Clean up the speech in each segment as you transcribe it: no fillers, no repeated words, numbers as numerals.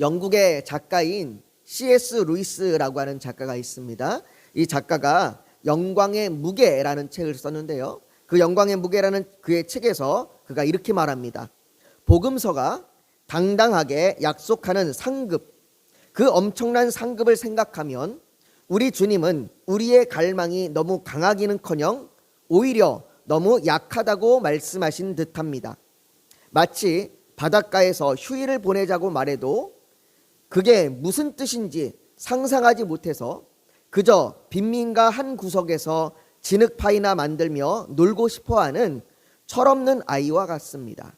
영국의 작가인 C.S. 루이스라고 하는 작가가 있습니다. 이 작가가 영광의 무게라는 책을 썼는데요. 그 영광의 무게라는 그의 책에서 그가 이렇게 말합니다. 복음서가 당당하게 약속하는 상급, 그 엄청난 상급을 생각하면 우리 주님은 우리의 갈망이 너무 강하기는커녕 오히려 너무 약하다고 말씀하신 듯합니다. 마치 바닷가에서 휴일을 보내자고 말해도 그게 무슨 뜻인지 상상하지 못해서 그저 빈민가 한 구석에서 진흙파이나 만들며 놀고 싶어하는 철없는 아이와 같습니다.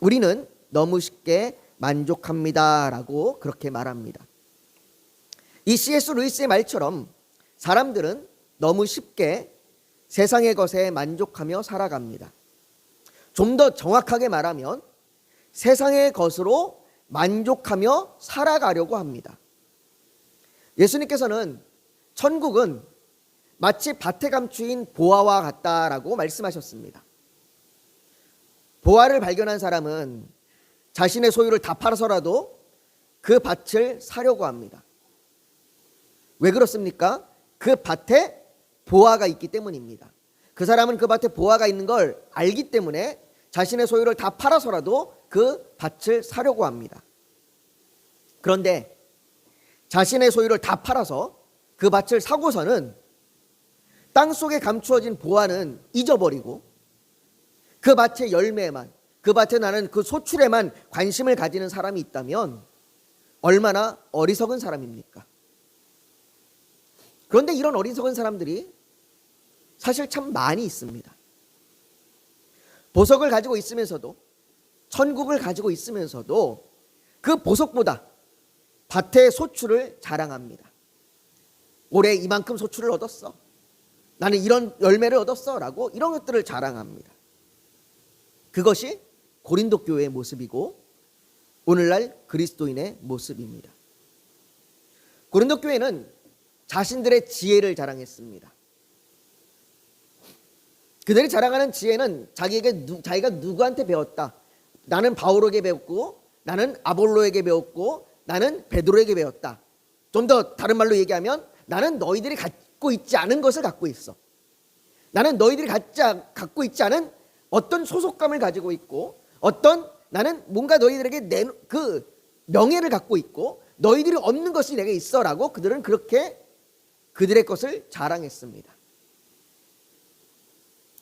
우리는 너무 쉽게 만족합니다 라고 그렇게 말합니다. 이 C.S. 루이스의 말처럼 사람들은 너무 쉽게 세상의 것에 만족하며 살아갑니다. 좀 더 정확하게 말하면 세상의 것으로 만족하며 살아가려고 합니다. 예수님께서는 천국은 마치 밭에 감추인 보화와 같다라고 말씀하셨습니다. 보화를 발견한 사람은 자신의 소유를 다 팔아서라도 그 밭을 사려고 합니다. 왜 그렇습니까? 그 밭에 보화가 있기 때문입니다. 그 사람은 그 밭에 보화가 있는 걸 알기 때문에 자신의 소유를 다 팔아서라도 그 밭을 사려고 합니다. 그런데 자신의 소유를 다 팔아서 그 밭을 사고서는 땅속에 감추어진 보화는 잊어버리고 그 밭의 열매만, 그 밭에 나는 그 소출에만 관심을 가지는 사람이 있다면 얼마나 어리석은 사람입니까? 그런데 이런 어리석은 사람들이 사실 참 많이 있습니다. 보석을 가지고 있으면서도, 천국을 가지고 있으면서도 그 보석보다 밭의 소출을 자랑합니다. 올해 이만큼 소출을 얻었어, 나는 이런 열매를 얻었어 라고 이런 것들을 자랑합니다. 그것이 고린도 교회의 모습이고 오늘날 그리스도인의 모습입니다. 고린도 교회는 자신들의 지혜를 자랑했습니다. 그들이 자랑하는 지혜는 자기가 누구한테 배웠다. 나는 바울에게 배웠고, 나는 아볼로에게 배웠고, 나는 베드로에게 배웠다. 좀 더 다른 말로 얘기하면 나는 너희들이 갖고 있지 않은 것을 갖고 있어. 나는 너희들이 갖고 있지 않은 어떤 소속감을 가지고 있고, 나는 뭔가 너희들에게 그 명예를 갖고 있고, 너희들이 없는 것이 내게 있어라고 그들은 그렇게 그들의 것을 자랑했습니다.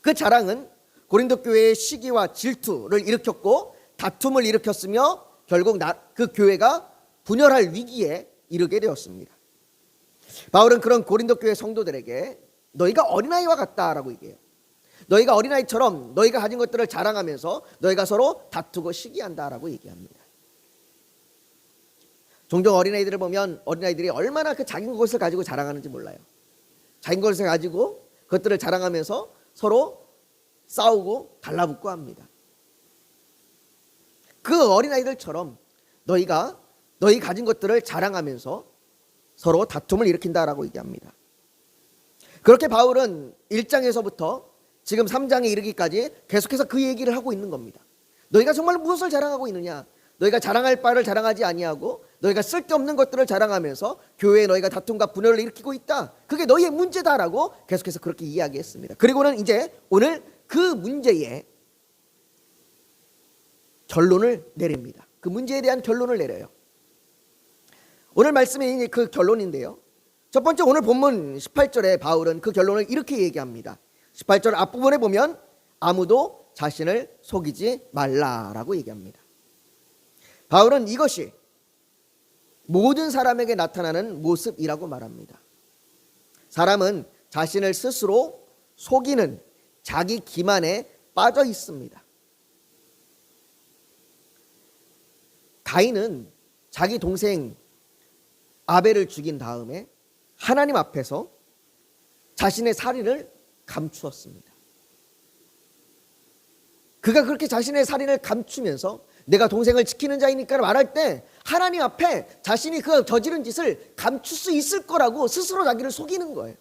그 자랑은 고린도 교회의 시기와 질투를 일으켰고 다툼을 일으켰으며 결국 그 교회가 분열할 위기에 이르게 되었습니다. 바울은 그런 고린도 교회 성도들에게 너희가 어린아이와 같다라고 얘기해요. 너희가 어린아이처럼 너희가 가진 것들을 자랑하면서 너희가 서로 다투고 시기한다라고 얘기합니다. 종종 어린아이들을 보면 어린아이들이 얼마나 그 자기 것을 가지고 자랑하는지 몰라요. 자기 것을 가지고 그것들을 자랑하면서 서로 싸우고 달라붙고 합니다. 그 어린아이들처럼 너희 가진 것들을 자랑하면서 서로 다툼을 일으킨다라고 얘기합니다. 그렇게 바울은 1장에서부터 지금 3장에 이르기까지 계속해서 그 얘기를 하고 있는 겁니다. 너희가 정말 무엇을 자랑하고 있느냐? 너희가 자랑할 바를 자랑하지 아니하고 너희가 쓸데없는 것들을 자랑하면서 교회에 너희가 다툼과 분열을 일으키고 있다. 그게 너희의 문제다라고 계속해서 그렇게 이야기했습니다. 그리고는 이제 오늘 그 문제에 결론을 내립니다. 그 문제에 대한 결론을 내려요. 오늘 말씀이 그 결론인데요. 첫 번째 오늘 본문 18절에 바울은 그 결론을 이렇게 얘기합니다. 18절 앞부분에 보면 아무도 자신을 속이지 말라라고 얘기합니다. 바울은 이것이 모든 사람에게 나타나는 모습이라고 말합니다. 사람은 자신을 스스로 속이는 자기 기만에 빠져 있습니다. 가인은 자기 동생 아벨을 죽인 다음에 하나님 앞에서 자신의 살인을 감추었습니다. 그가 그렇게 자신의 살인을 감추면서 내가 동생을 지키는 자이니까 말할 때 하나님 앞에 자신이 그 저지른 짓을 감출 수 있을 거라고 스스로 자기를 속이는 거예요.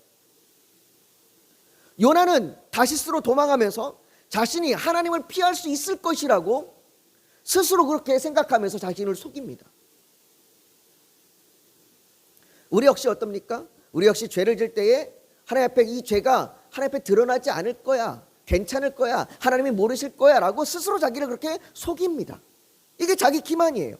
요나는 다시스로 도망하면서 자신이 하나님을 피할 수 있을 것이라고 스스로 그렇게 생각하면서 자신을 속입니다. 우리 역시 어떻습니까? 우리 역시 죄를 질 때에 하나님 앞에 이 죄가 하나님 앞에 드러나지 않을 거야, 괜찮을 거야, 하나님이 모르실 거야 라고 스스로 자기를 그렇게 속입니다. 이게 자기 기만이에요.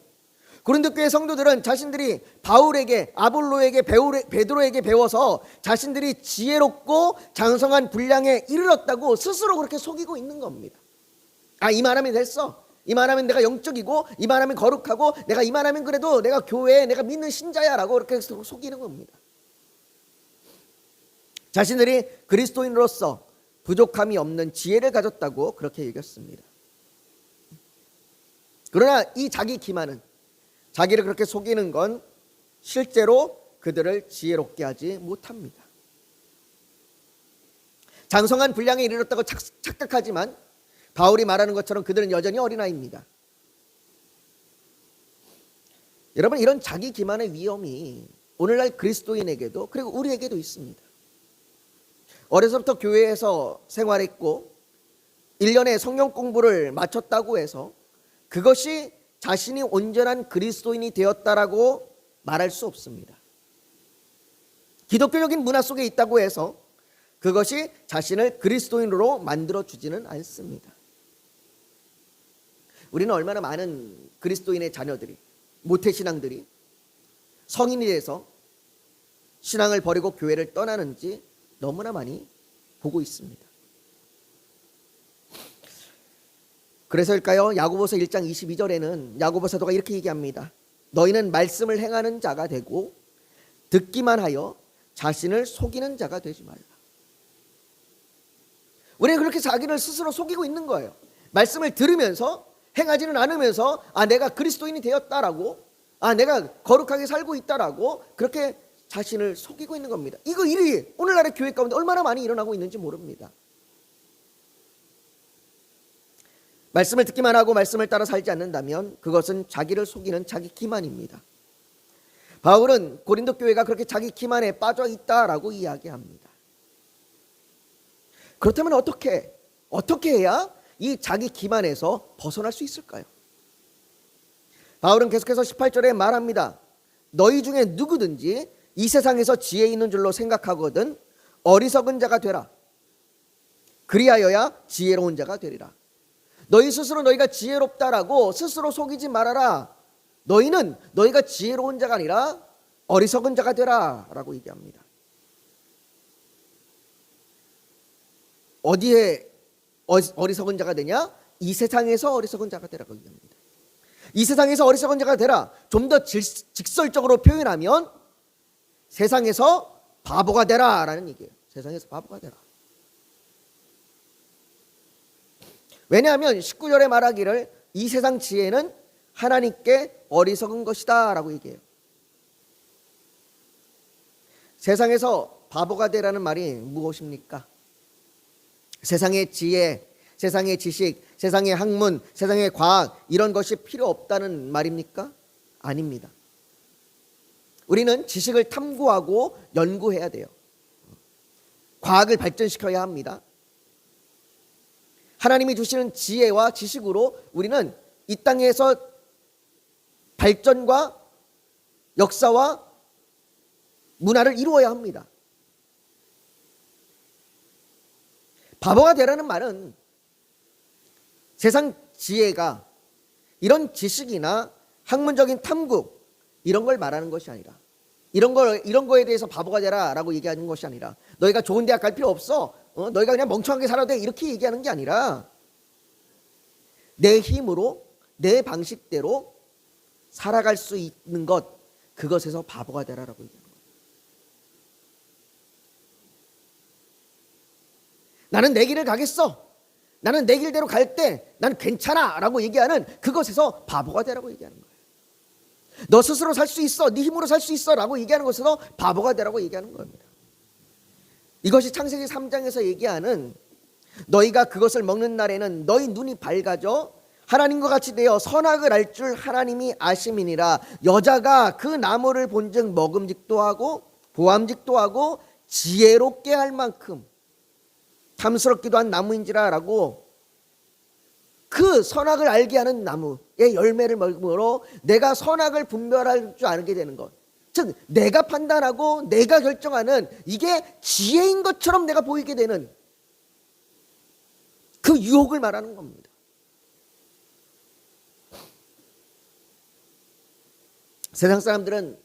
고린도 교회 성도들은 자신들이 바울에게, 아볼로에게, 베드로에게 배워서 자신들이 지혜롭고 장성한 분량에 이르렀다고 스스로 그렇게 속이고 있는 겁니다. 이만하면 됐어, 이만하면 내가 영적이고, 이만하면 거룩하고, 내가 이만하면 그래도 내가 교회에 내가 믿는 신자야 라고 그렇게 속이는 겁니다. 자신들이 그리스도인으로서 부족함이 없는 지혜를 가졌다고 그렇게 여겼습니다. 그러나 이 자기 기만은, 자기를 그렇게 속이는 건 실제로 그들을 지혜롭게 하지 못합니다. 장성한 분량에 이르렀다고 착각하지만 바울이 말하는 것처럼 그들은 여전히 어린아이입니다. 여러분, 이런 자기 기만의 위험이 오늘날 그리스도인에게도 그리고 우리에게도 있습니다. 어려서부터 교회에서 생활했고 1년에 성경 공부를 마쳤다고 해서 그것이 자신이 온전한 그리스도인이 되었다라고 말할 수 없습니다. 기독교적인 문화 속에 있다고 해서 그것이 자신을 그리스도인으로 만들어주지는 않습니다. 우리는 얼마나 많은 그리스도인의 자녀들이, 모태신앙들이 성인이 돼서 신앙을 버리고 교회를 떠나는지 너무나 많이 보고 있습니다. 그래서일까요? 야고보서 1장 22절에는 야고보 사도가 이렇게 얘기합니다. 너희는 말씀을 행하는 자가 되고 듣기만 하여 자신을 속이는 자가 되지 말라. 우리는 그렇게 자기를 스스로 속이고 있는 거예요. 말씀을 들으면서 행하지는 않으면서 내가 그리스도인이 되었다라고, 내가 거룩하게 살고 있다라고 그렇게 자신을 속이고 있는 겁니다. 이거 일이 오늘날의 교회 가운데 얼마나 많이 일어나고 있는지 모릅니다. 말씀을 듣기만 하고 말씀을 따라 살지 않는다면 그것은 자기를 속이는 자기 기만입니다. 바울은 고린도 교회가 그렇게 자기 기만에 빠져 있다라고 이야기합니다. 그렇다면 어떻게 해야 이 자기 기만에서 벗어날 수 있을까요? 바울은 계속해서 18절에 말합니다. 너희 중에 누구든지 이 세상에서 지혜 있는 줄로 생각하거든 어리석은 자가 되라. 그리하여야 지혜로운 자가 되리라. 너희 스스로 너희가 지혜롭다라고 스스로 속이지 말아라. 너희는 너희가 지혜로운 자가 아니라 어리석은 자가 되라 라고 얘기합니다. 어디에 어리석은 자가 되냐? 이 세상에서 어리석은 자가 되라고 얘기합니다. 이 세상에서 어리석은 자가 되라. 좀 더 직설적으로 표현하면 세상에서 바보가 되라 라는 얘기예요. 세상에서 바보가 되라. 왜냐하면 19절에 말하기를 이 세상 지혜는 하나님께 어리석은 것이다 라고 얘기해요. 세상에서 바보가 되라는 말이 무엇입니까? 세상의 지혜, 세상의 지식, 세상의 학문, 세상의 과학 이런 것이 필요 없다는 말입니까? 아닙니다. 우리는 지식을 탐구하고 연구해야 돼요. 과학을 발전시켜야 합니다. 하나님이 주시는 지혜와 지식으로 우리는 이 땅에서 발전과 역사와 문화를 이루어야 합니다. 바보가 되라는 말은 세상 지혜가 이런 지식이나 학문적인 탐구 이런 걸 말하는 것이 아니라 이런 거에 대해서 바보가 되라라고 얘기하는 것이 아니라 너희가 좋은 대학 갈 필요 없어. 너희가 그냥 멍청하게 살아도 돼. 이렇게 얘기하는 게 아니라 내 힘으로 내 방식대로 살아갈 수 있는 것, 그것에서 바보가 되라라고 얘기하는 거예요. 나는 내 길을 가겠어. 나는 내 길대로 갈 때 난 괜찮아 라고 얘기하는 그것에서 바보가 되라고 얘기하는 거예요. 너 스스로 살 수 있어. 네 힘으로 살 수 있어 라고 얘기하는 것에서 바보가 되라고 얘기하는 겁니다. 이것이 창세기 3장에서 얘기하는 너희가 그것을 먹는 날에는 너희 눈이 밝아져 하나님과 같이 되어 선악을 알 줄 하나님이 아심이니라. 여자가 그 나무를 본즉 먹음직도 하고 보암직도 하고 지혜롭게 할 만큼 탐스럽기도 한 나무인지라 라고 그 선악을 알게 하는 나무의 열매를 먹음으로 내가 선악을 분별할 줄 알게 되는 것, 즉 내가 판단하고 내가 결정하는 이게 지혜인 것처럼 내가 보이게 되는 그 유혹을 말하는 겁니다. 세상 사람들은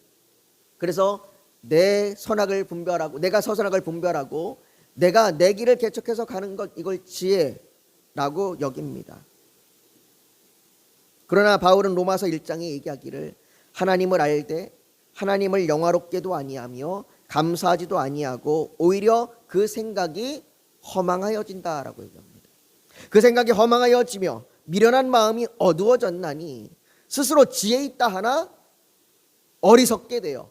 그래서 내 선악을 분별하고 내가 서선악을 분별하고 내가 내 길을 개척해서 가는 것, 이걸 지혜라고 여깁니다. 그러나 바울은 로마서 1장에 얘기하기를 하나님을 알되 하나님을 영화롭게도 아니하며 감사하지도 아니하고 오히려 그 생각이 허망하여진다라고 얘기합니다. 그 생각이 허망하여지며 미련한 마음이 어두워졌나니 스스로 지혜 있다 하나 어리석게 되어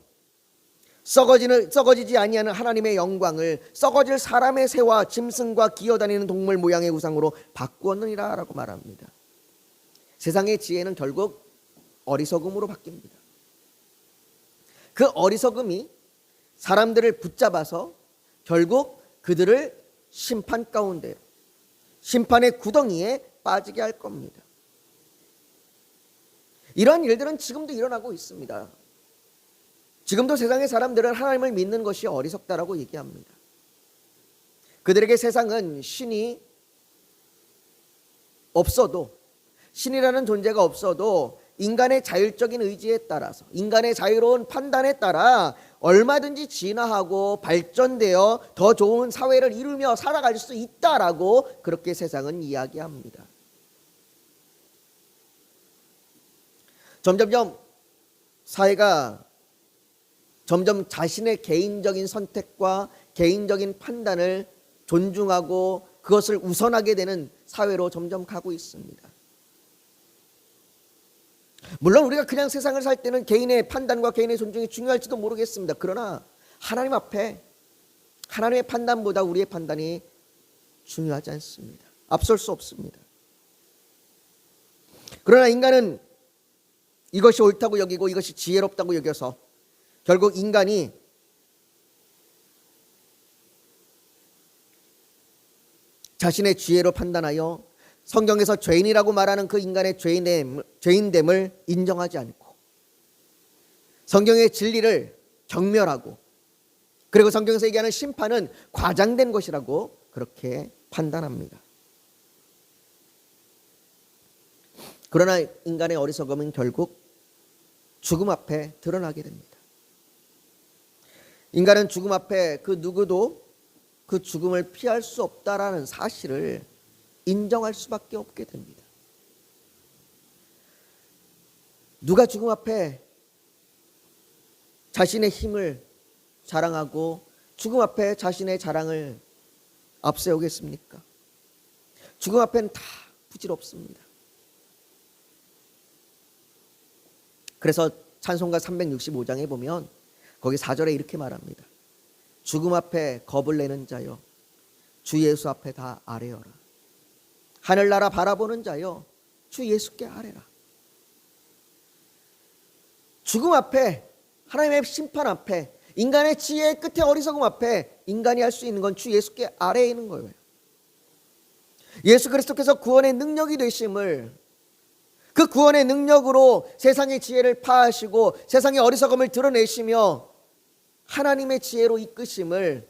썩어지지 아니하는 하나님의 영광을 썩어질 사람의 새와 짐승과 기어다니는 동물 모양의 우상으로 바꾸었느니라 라고 말합니다. 세상의 지혜는 결국 어리석음으로 바뀝니다. 그 어리석음이 사람들을 붙잡아서 결국 그들을 심판 가운데, 심판의 구덩이에 빠지게 할 겁니다. 이런 일들은 지금도 일어나고 있습니다. 지금도 세상의 사람들은 하나님을 믿는 것이 어리석다라고 얘기합니다. 그들에게 세상은 신이 없어도, 신이라는 존재가 없어도 인간의 자율적인 의지에 따라서, 인간의 자유로운 판단에 따라 얼마든지 진화하고 발전되어 더 좋은 사회를 이루며 살아갈 수 있다라고 그렇게 세상은 이야기합니다. 점점점 사회가 점점 자신의 개인적인 선택과 개인적인 판단을 존중하고 그것을 우선하게 되는 사회로 점점 가고 있습니다. 물론 우리가 그냥 세상을 살 때는 개인의 판단과 개인의 존중이 중요할지도 모르겠습니다. 그러나 하나님 앞에 하나님의 판단보다 우리의 판단이 중요하지 않습니다. 앞설 수 없습니다. 그러나 인간은 이것이 옳다고 여기고 이것이 지혜롭다고 여겨서 결국 인간이 자신의 지혜로 판단하여 성경에서 죄인이라고 말하는 그 인간의 죄인됨을 인정하지 않고 성경의 진리를 경멸하고 그리고 성경에서 얘기하는 심판은 과장된 것이라고 그렇게 판단합니다. 그러나 인간의 어리석음은 결국 죽음 앞에 드러나게 됩니다. 인간은 죽음 앞에 그 누구도 그 죽음을 피할 수 없다라는 사실을 인정할 수밖에 없게 됩니다. 누가 죽음 앞에 자신의 힘을 자랑하고 죽음 앞에 자신의 자랑을 앞세우겠습니까? 죽음 앞에는 다 부질없습니다. 그래서 찬송가 365장에 보면 거기 4절에 이렇게 말합니다. 죽음 앞에 겁을 내는 자여 주 예수 앞에 다 아뢰어라. 하늘나라 바라보는 자여 주 예수께 아뢰라. 죽음 앞에 하나님의 심판 앞에 인간의 지혜의 끝에 어리석음 앞에 인간이 할 수 있는 건 주 예수께 아뢰에 있는 거예요. 예수 그리스도께서 구원의 능력이 되심을 그 구원의 능력으로 세상의 지혜를 파하시고 세상의 어리석음을 드러내시며 하나님의 지혜로 이끄심을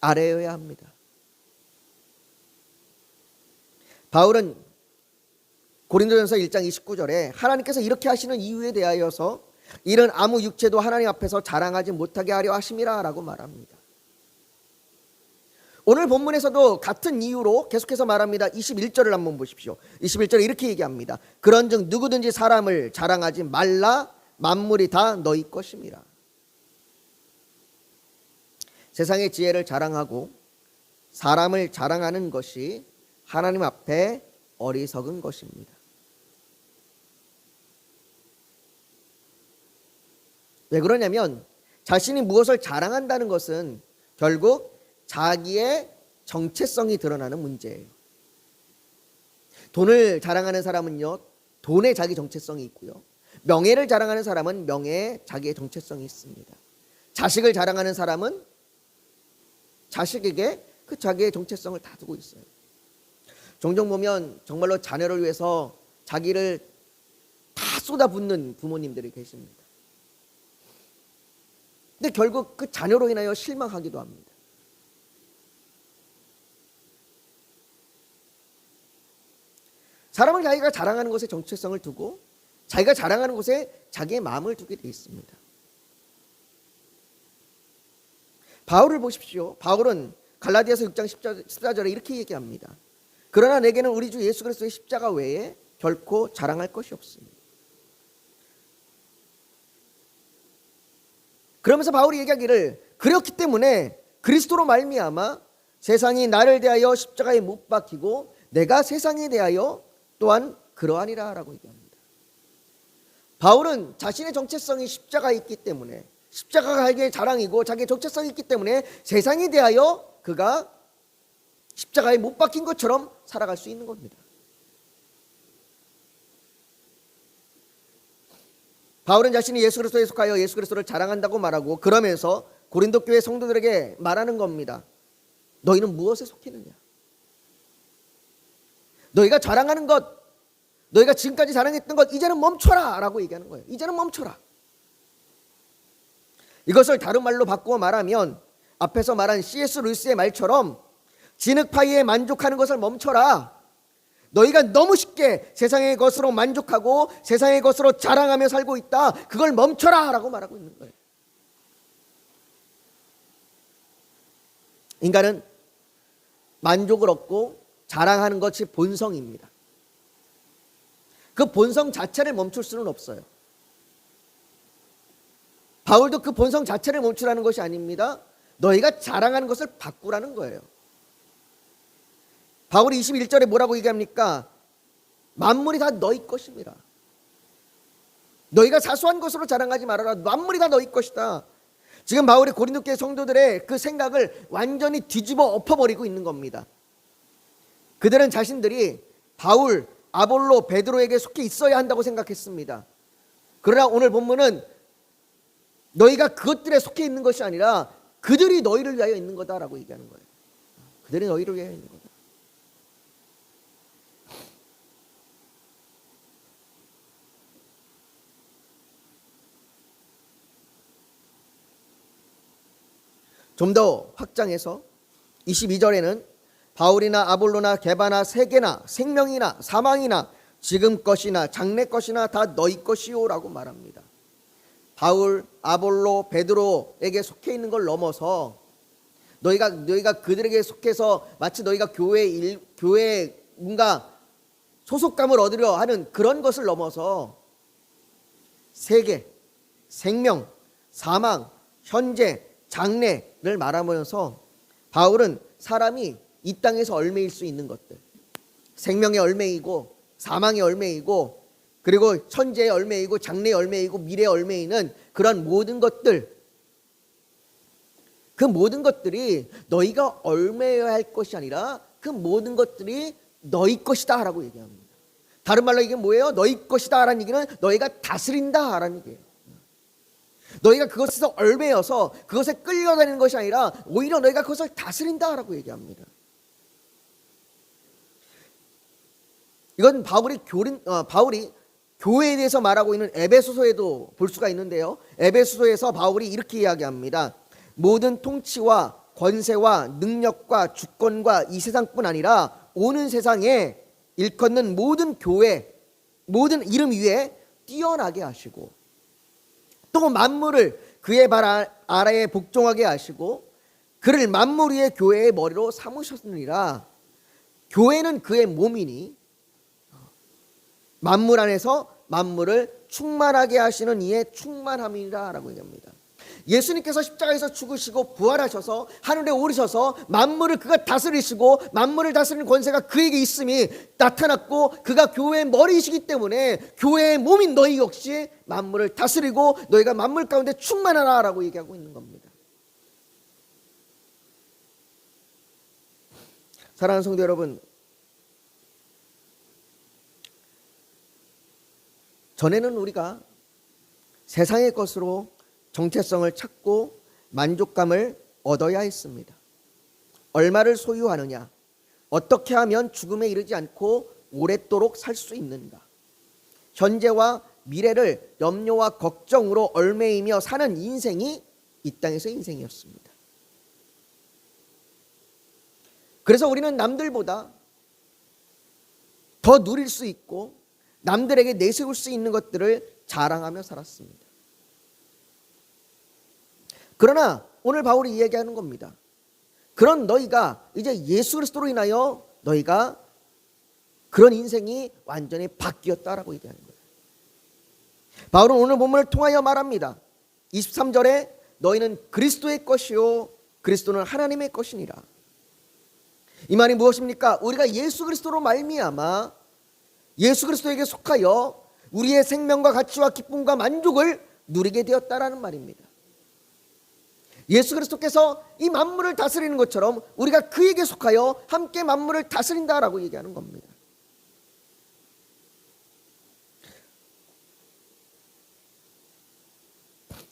아뢰어야 합니다. 바울은 고린도전서 1장 29절에 하나님께서 이렇게 하시는 이유에 대하여서 이는 아무 육체도 하나님 앞에서 자랑하지 못하게 하려 하심이라 라고 말합니다. 오늘 본문에서도 같은 이유로 계속해서 말합니다. 21절을 한번 보십시오. 21절에 이렇게 얘기합니다. 그런즉 누구든지 사람을 자랑하지 말라. 만물이 다 너희 것임이라. 세상의 지혜를 자랑하고 사람을 자랑하는 것이 하나님 앞에 어리석은 것입니다. 왜 그러냐면 자신이 무엇을 자랑한다는 것은 결국 자기의 정체성이 드러나는 문제예요. 돈을 자랑하는 사람은요, 돈에 자기 정체성이 있고요. 명예를 자랑하는 사람은 명예에 자기의 정체성이 있습니다. 자식을 자랑하는 사람은 자식에게 그 자기의 정체성을 다 두고 있어요. 종종 보면 정말로 자녀를 위해서 자기를 다 쏟아붓는 부모님들이 계십니다. 근데 결국 그 자녀로 인하여 실망하기도 합니다. 사람은 자기가 자랑하는 것에 정체성을 두고 자기가 자랑하는 곳에 자기의 마음을 두게 되어 있습니다. 바울을 보십시오. 바울은 갈라디아서 6장 14절에 이렇게 얘기합니다. 그러나 내게는 우리 주 예수 그리스도의 십자가 외에 결코 자랑할 것이 없습니다. 그러면서 바울이 얘기하기를 그렇기 때문에 그리스도로 말미암아 세상이 나를 대하여 십자가에 못 박히고 내가 세상에 대하여 또한 그러하니라 라고 얘기합니다. 바울은 자신의 정체성이 십자가에 있기 때문에 십자가가 자기의 자랑이고 자기의 정체성이 있기 때문에 세상에 대하여 그가 십자가에 못 박힌 것처럼 살아갈 수 있는 겁니다. 바울은 자신이 예수 그리스도에 속하여 예수 그리스도를 자랑한다고 말하고 그러면서 고린도 교회 성도들에게 말하는 겁니다. 너희는 무엇에 속했느냐? 너희가 자랑하는 것, 너희가 지금까지 자랑했던 것 이제는 멈춰라 라고 얘기하는 거예요. 이제는 멈춰라. 이것을 다른 말로 바꾸어 말하면 앞에서 말한 C.S. 루이스의 말처럼 진흙파이에 만족하는 것을 멈춰라. 너희가 너무 쉽게 세상의 것으로 만족하고 세상의 것으로 자랑하며 살고 있다. 그걸 멈춰라 라고 말하고 있는 거예요. 인간은 만족을 얻고 자랑하는 것이 본성입니다. 그 본성 자체를 멈출 수는 없어요. 바울도 그 본성 자체를 멈추라는 것이 아닙니다. 너희가 자랑하는 것을 바꾸라는 거예요. 바울이 21절에 뭐라고 얘기합니까? 만물이 다 너희 것입니다. 너희가 사소한 것으로 자랑하지 말아라. 만물이 다 너희 것이다. 지금 바울이 고린도 교회 성도들의 그 생각을 완전히 뒤집어 엎어버리고 있는 겁니다. 그들은 자신들이 바울, 아볼로, 베드로에게 속해 있어야 한다고 생각했습니다. 그러나 오늘 본문은 너희가 그것들에 속해 있는 것이 아니라 그들이 너희를 위하여 있는 거다라고 얘기하는 거예요. 그들이 너희를 위하여 있는 거다. 좀 더 확장해서 22절에는 바울이나 아볼로나 게바나 세계나 생명이나 사망이나 지금 것이나 장래 것이나 다 너희 것이요라고 말합니다. 바울, 아볼로, 베드로에게 속해 있는 걸 넘어서 너희가 그들에게 속해서 마치 너희가 교회에 뭔가 소속감을 얻으려 하는 그런 것을 넘어서 세계, 생명, 사망, 현재, 장래를 말하면서 바울은 사람이 이 땅에서 얽매일 수 있는 것들, 생명의 얽매이고 사망의 얽매이고 그리고 현재의 얽매이고 장래의 얽매이고 미래의 얽매이는 그런 모든 것들, 그 모든 것들이 너희가 얽매여야 할 것이 아니라 그 모든 것들이 너희 것이다 라고 얘기합니다. 다른 말로 이게 뭐예요? 너희 것이다 라는 얘기는 너희가 다스린다 라는 얘기예요. 너희가 그것에서 얽매여서 그것에 끌려다니는 것이 아니라 오히려 너희가 그것을 다스린다 라고 얘기합니다. 이건 바울이 교회에 대해서 말하고 있는 에베소서에도 볼 수가 있는데요. 에베소서에서 바울이 이렇게 이야기합니다. 모든 통치와 권세와 능력과 주권과 이 세상뿐 아니라 오는 세상에 일컫는 모든 교회, 모든 이름 위에 뛰어나게 하시고 또 만물을 그의 발 아래에 복종하게 하시고 그를 만물 위의 교회의 머리로 삼으셨느니라. 교회는 그의 몸이니 만물 안에서 만물을 충만하게 하시는 이의 충만함이라 라고 얘기합니다. 예수님께서 십자가에서 죽으시고 부활하셔서 하늘에 오르셔서 만물을 그가 다스리시고 만물을 다스리는 권세가 그에게 있음이 나타났고 그가 교회의 머리이시기 때문에 교회의 몸인 너희 역시 만물을 다스리고 너희가 만물 가운데 충만하라 라고 얘기하고 있는 겁니다. 사랑하는 성도 여러분, 전에는 우리가 세상의 것으로 정체성을 찾고 만족감을 얻어야 했습니다. 얼마를 소유하느냐, 어떻게 하면 죽음에 이르지 않고 오랫도록 살 수 있는가, 현재와 미래를 염려와 걱정으로 얽매이며 사는 인생이 이 땅에서 인생이었습니다. 그래서 우리는 남들보다 더 누릴 수 있고 남들에게 내세울 수 있는 것들을 자랑하며 살았습니다. 그러나 오늘 바울이 이야기하는 겁니다. 그런 너희가 이제 예수 그리스도로 인하여 너희가 그런 인생이 완전히 바뀌었다라고 얘기하는 거예요. 바울은 오늘 본문을 통하여 말합니다. 23절에 너희는 그리스도의 것이요 그리스도는 하나님의 것이니라. 이 말이 무엇입니까? 우리가 예수 그리스도로 말미암아 예수 그리스도에게 속하여 우리의 생명과 가치와 기쁨과 만족을 누리게 되었다라는 말입니다. 예수 그리스도께서 이 만물을 다스리는 것처럼 우리가 그에게 속하여 함께 만물을 다스린다라고 얘기하는 겁니다.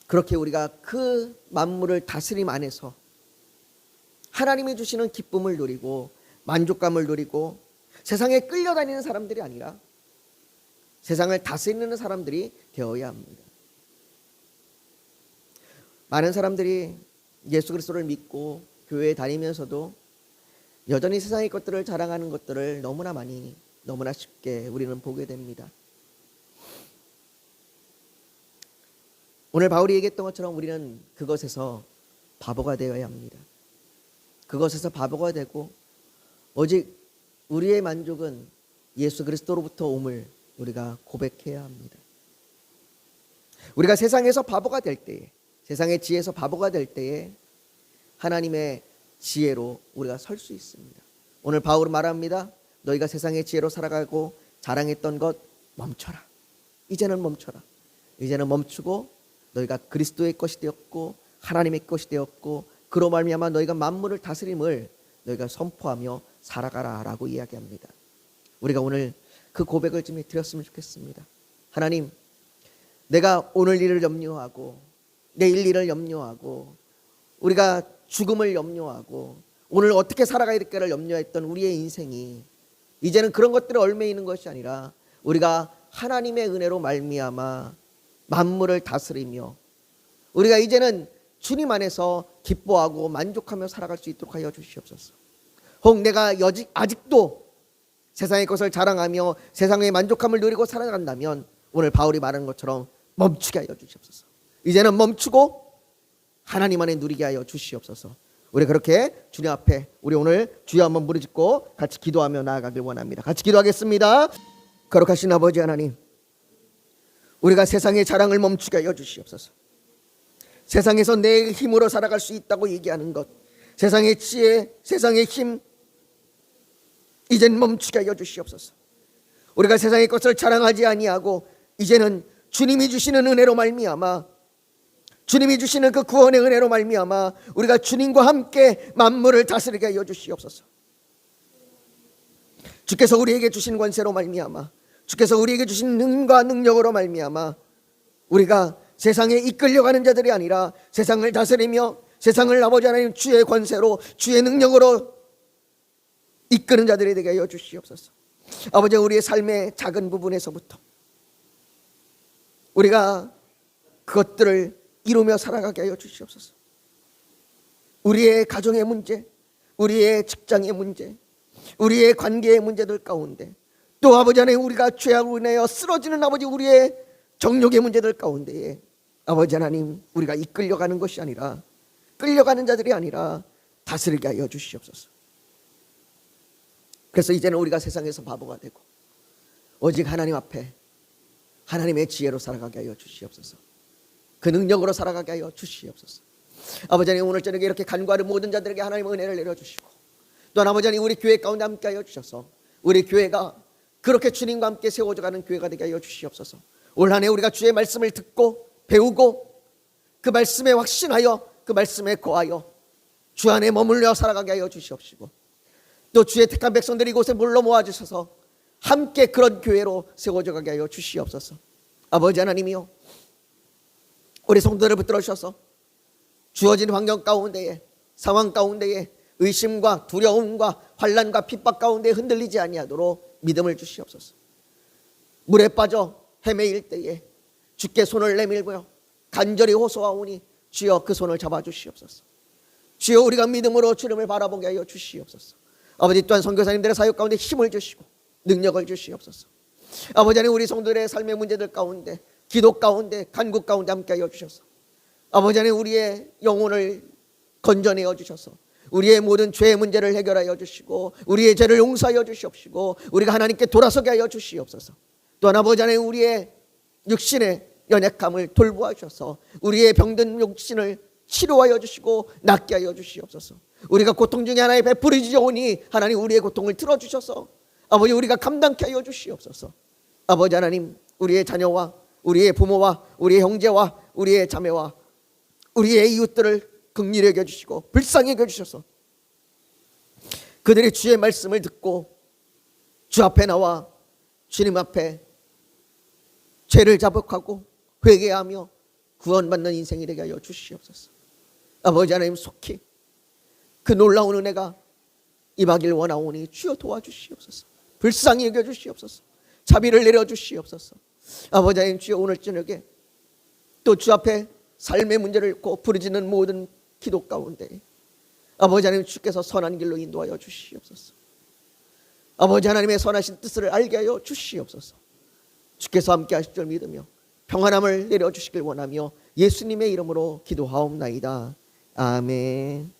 그렇게 우리가 그 만물을 다스림 안에서 하나님이 주시는 기쁨을 누리고 만족감을 누리고 세상에 끌려다니는 사람들이 아니라 세상을 다스리는 사람들이 되어야 합니다. 많은 사람들이 예수 그리스도를 믿고 교회에 다니면서도 여전히 세상의 것들을 자랑하는 것들을 너무나 쉽게 우리는 보게 됩니다. 오늘 바울이 얘기했던 것처럼 우리는 그것에서 바보가 되어야 합니다. 그것에서 바보가 되고 오직 우리의 만족은 예수 그리스도로부터 옴을 우리가 고백해야 합니다. 우리가 세상에서 바보가 될 때에, 세상의 지혜에서 바보가 될 때에 하나님의 지혜로 우리가 설 수 있습니다. 오늘 바울은 말합니다. 너희가 세상의 지혜로 살아가고 자랑했던 것 멈춰라. 이제는 멈춰라. 이제는 멈추고 너희가 그리스도의 것이 되었고 하나님의 것이 되었고 그로 말미암아 너희가 만물을 다스림을 너희가 선포하며 살아가라라고 이야기합니다. 우리가 오늘 그 고백을 좀 드렸으면 좋겠습니다. 하나님, 내가 오늘 일을 염려하고 내일 일을 염려하고 우리가 죽음을 염려하고 오늘 어떻게 살아가야 될까를 염려했던 우리의 인생이 이제는 그런 것들에 얽매이는 것이 아니라 우리가 하나님의 은혜로 말미암아 만물을 다스리며 우리가 이제는 주님 안에서 기뻐하고 만족하며 살아갈 수 있도록 하여 주시옵소서. 혹 내가 아직도 세상의 것을 자랑하며 세상의 만족함을 누리고 살아간다면 오늘 바울이 말하는 것처럼 멈추게 하여 주시옵소서. 이제는 멈추고 하나님 안에 누리게 하여 주시옵소서. 우리 그렇게 주님 앞에 우리 오늘 주여 한번 부르짖고 같이 기도하며 나아가길 원합니다. 같이 기도하겠습니다. 거룩하신 아버지 하나님, 우리가 세상의 자랑을 멈추게 하여 주시옵소서. 세상에서 내 힘으로 살아갈 수 있다고 얘기하는 것, 세상의 지혜, 세상의 힘 이젠 멈추게 하여 주시옵소서. 우리가 세상의 것을 자랑하지 아니하고 이제는 주님이 주시는 은혜로 말미암아 주님이 주시는 그 구원의 은혜로 말미암아 우리가 주님과 함께 만물을 다스리게 하여 주시옵소서. 주께서 우리에게 주신 권세로 말미암아 주께서 우리에게 주신 능과 능력으로 말미암아 우리가 세상에 이끌려가는 자들이 아니라 세상을 다스리며 세상을 아버지 하나님 주의 권세로 주의 능력으로 이끄는 자들이 되게 하여 주시옵소서. 아버지, 우리의 삶의 작은 부분에서부터 우리가 그것들을 이루며 살아가게 하여 주시옵소서. 우리의 가정의 문제, 우리의 직장의 문제, 우리의 관계의 문제들 가운데 또 아버지 하나님 우리가 죄악으로 인하여 쓰러지는 아버지 우리의 정욕의 문제들 가운데에 아버지 하나님 우리가 이끌려가는 것이 아니라 끌려가는 자들이 아니라 다스리게 하여 주시옵소서. 그래서 이제는 우리가 세상에서 바보가 되고 오직 하나님 앞에 하나님의 지혜로 살아가게 하여 주시옵소서. 그 능력으로 살아가게 하여 주시옵소서. 아버지 하나님 오늘 저녁에 이렇게 간구하는 모든 자들에게 하나님의 은혜를 내려주시고 또한 아버지 하나님 우리 교회 가운데 함께 하여 주셔서 우리 교회가 그렇게 주님과 함께 세워져가는 교회가 되게 하여 주시옵소서. 올 한 해 우리가 주의 말씀을 듣고 배우고 그 말씀에 확신하여 그 말씀에 거하여 주 안에 머물러 살아가게 하여 주시옵시고 또 주의 택한 백성들이 이곳에 물러 모아주셔서 함께 그런 교회로 세워져 가게 하여 주시옵소서. 아버지 하나님이요, 우리 성도들을 붙들어 주셔서 주어진 환경 가운데에 상황 가운데에 의심과 두려움과 환난과 핍박 가운데 흔들리지 아니하도록 믿음을 주시옵소서. 물에 빠져 헤매일 때에 주께 손을 내밀고요 간절히 호소하오니 주여 그 손을 잡아주시옵소서. 주여 우리가 믿음으로 주님을 바라보게 하여 주시옵소서. 아버지 또한 선교사님들의 사역 가운데 힘을 주시고 능력을 주시옵소서. 아버지 하나님 우리 성도들의 삶의 문제들 가운데 기도 가운데 간구 가운데 함께 하여 주셔서 아버지 하나님 우리의 영혼을 건져내어 주셔서 우리의 모든 죄의 문제를 해결하여 주시고 우리의 죄를 용서하여 주시옵시고 우리가 하나님께 돌아서게 하여 주시옵소서. 또한 아버지 하나님 우리의 육신의 연약함을 돌보아 주셔서 우리의 병든 육신을 치료하여 주시고 낫게 하여 주시옵소서. 우리가 고통 중에 하나에 베풀어지오니 하나님 우리의 고통을 들어주셔서 아버지 우리가 감당케 하여 주시옵소서. 아버지 하나님 우리의 자녀와 우리의 부모와 우리의 형제와 우리의 자매와 우리의 이웃들을 긍휼히 여겨주시고 불쌍히 여겨주셔서 그들이 주의 말씀을 듣고 주 앞에 나와 주님 앞에 죄를 자복하고 회개하며 구원받는 인생이 되게 하여 주시옵소서. 아버지 하나님 속히 그 놀라운 은혜가 임하길 원하오니 주여 도와주시옵소서. 불쌍히 여겨주시옵소서. 자비를 내려주시옵소서. 아버지 하나님 주여 오늘 저녁에 또 주 앞에 삶의 문제를 잃고 부르짖는 모든 기도 가운데 아버지 하나님 주께서 선한 길로 인도하여 주시옵소서. 아버지 하나님의 선하신 뜻을 알게 하여 주시옵소서. 주께서 함께 하실 줄 믿으며 평안함을 내려주시길 원하며 예수님의 이름으로 기도하옵나이다. 아멘.